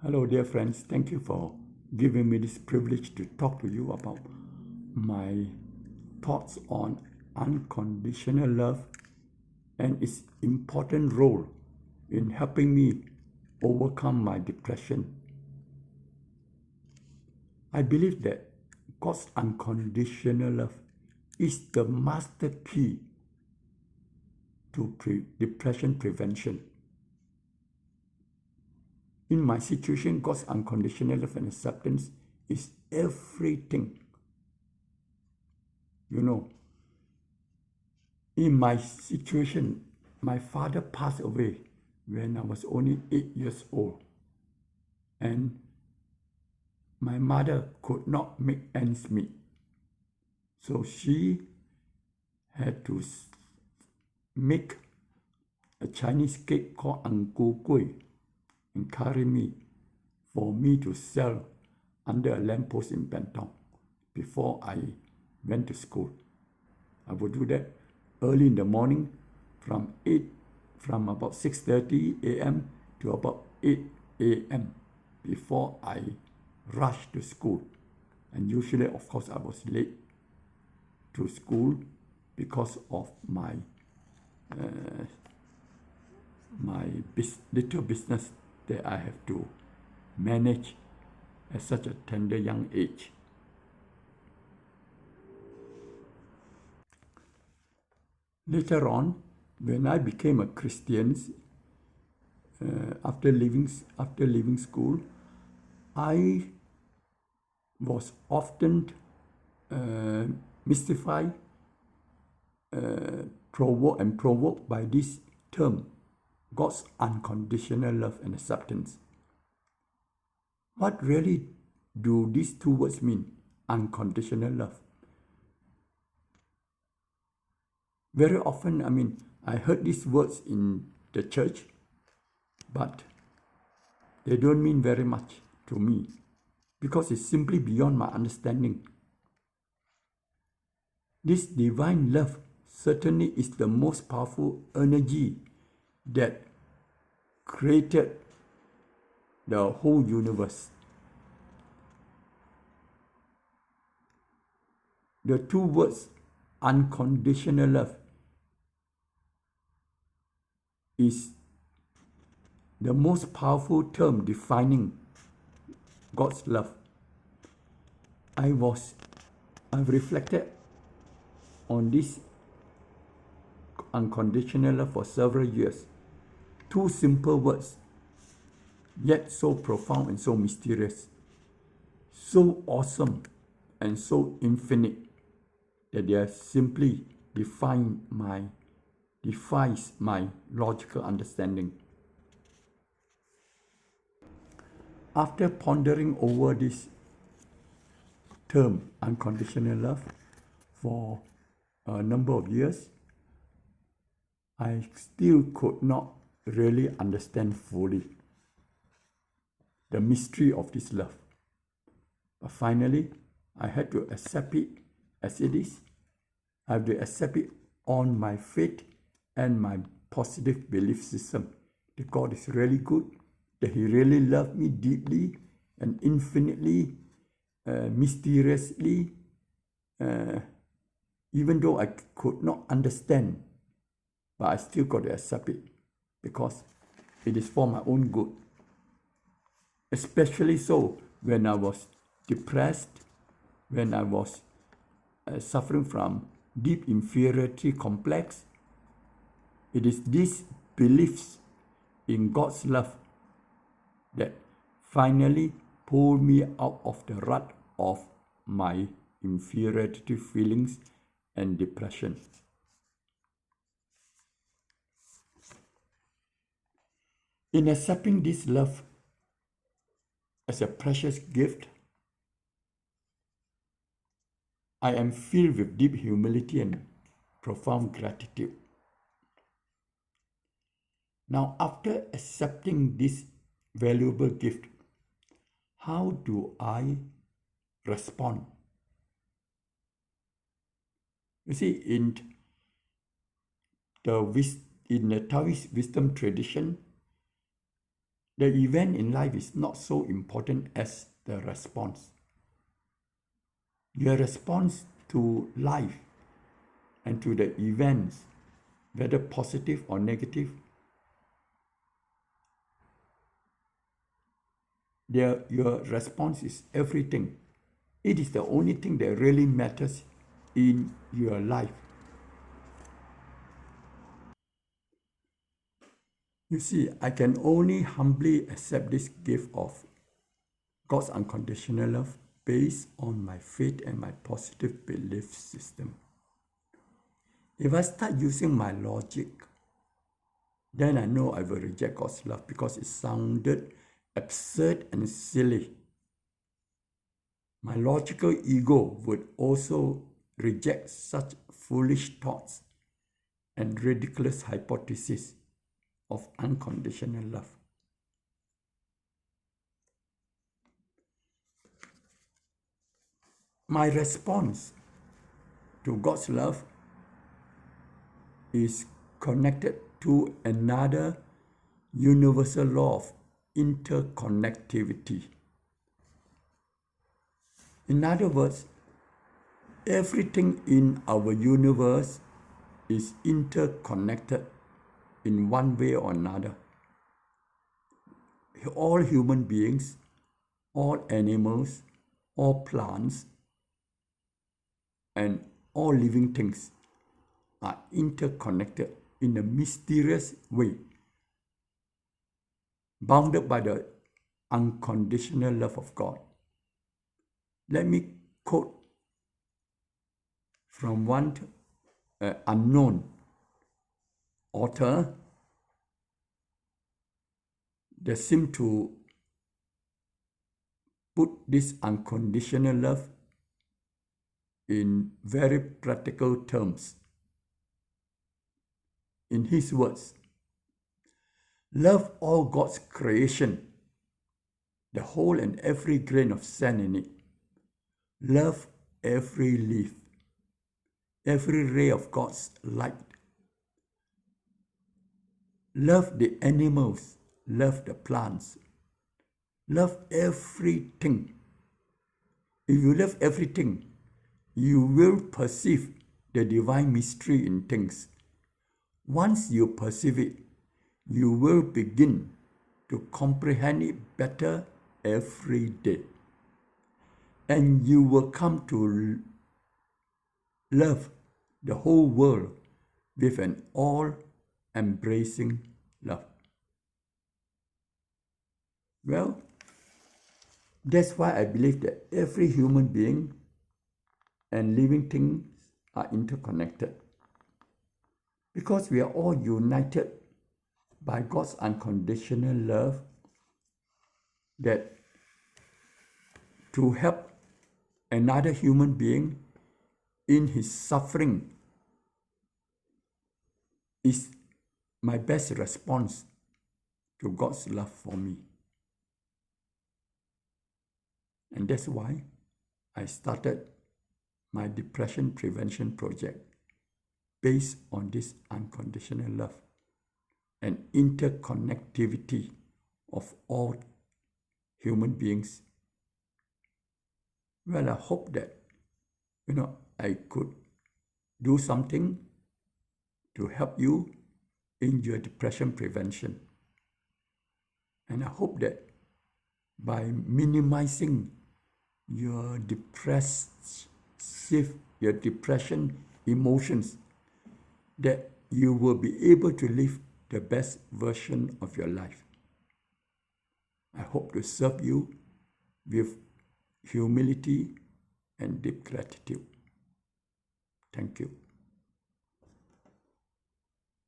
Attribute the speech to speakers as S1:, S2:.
S1: Hello, dear friends. Thank you for giving me this privilege to talk to you about my thoughts on unconditional love and its important role in helping me overcome my depression. I believe that God's unconditional love is the master key to depression prevention. In my situation, God's unconditional love and acceptance is everything. You know, in my situation, my father passed away when I was only 8 years old. And my mother could not make ends meet. So she had to make a Chinese cake called Ang Ku Kui and carry me for me to sell under a lamppost in Bentong before I went to school. I would do that early in the morning from about 6:30 a.m. to about 8 a.m. before I rushed to school. And usually, of course, I was late to school because of my little business that I have to manage at such a tender young age. Later on, when I became a Christian, after leaving school, I was often mystified, provoked by this term, God's unconditional love and acceptance. What really do these two words mean? Unconditional love. Very often, I heard these words in the church, but they don't mean very much to me because it's simply beyond my understanding. This divine love certainly is the most powerful energy that created the whole universe. The two words unconditional love is the most powerful term defining God's love. I've reflected on this unconditional love for several years. Two simple words, yet so profound and so mysterious, so awesome and so infinite that they simply defies my logical understanding. After pondering over this term, unconditional love, for a number of years, I still could not really understand fully the mystery of this love. But finally, I had to accept it as it is. I have to accept it on my faith and my positive belief system that God is really good, that He really loved me deeply and infinitely, mysteriously, even though I could not understand, but I still got to accept it because it is for my own good. Especially so when I was depressed, when I was suffering from deep inferiority complex. It is these beliefs in God's love that finally pulled me out of the rut of my inferiority feelings and depression. In accepting this love as a precious gift, I am filled with deep humility and profound gratitude. Now, after accepting this valuable gift, how do I respond? You see, in the Taoist wisdom tradition, The event in life is not so important as the response. Your response to life and to the events, whether positive or negative, your response is everything. It is the only thing that really matters in your life. You see, I can only humbly accept this gift of God's unconditional love based on my faith and my positive belief system. If I start using my logic, then I know I will reject God's love because it sounded absurd and silly. My logical ego would also reject such foolish thoughts and ridiculous hypotheses of unconditional love. My response to God's love is connected to another universal law of interconnectivity. In other words, everything in our universe is interconnected in one way or another. All human beings, all animals, all plants, and all living things are interconnected in a mysterious way, bounded by the unconditional love of God. Let me quote from one unknown author that seemed to put this unconditional love in very practical terms. In his words, love all God's creation, the whole and every grain of sand in it. Love every leaf, every ray of God's light. Love the animals, love the plants, love everything. If you love everything, you will perceive the divine mystery in things. Once you perceive it, you will begin to comprehend it better every day. And you will come to love the whole world with an all-embracing love. Well, that's why I believe that every human being and living things are interconnected. Because we are all united by God's unconditional love, that to help another human being in his suffering is my best response to God's love for me. And that's why I started my depression prevention project based on this unconditional love and interconnectivity of all human beings. Well, I hope that, I could do something to help you in your depression prevention. And I hope that by minimizing your depression emotions, that you will be able to live the best version of your life. I hope to serve you with humility and deep gratitude. Thank you.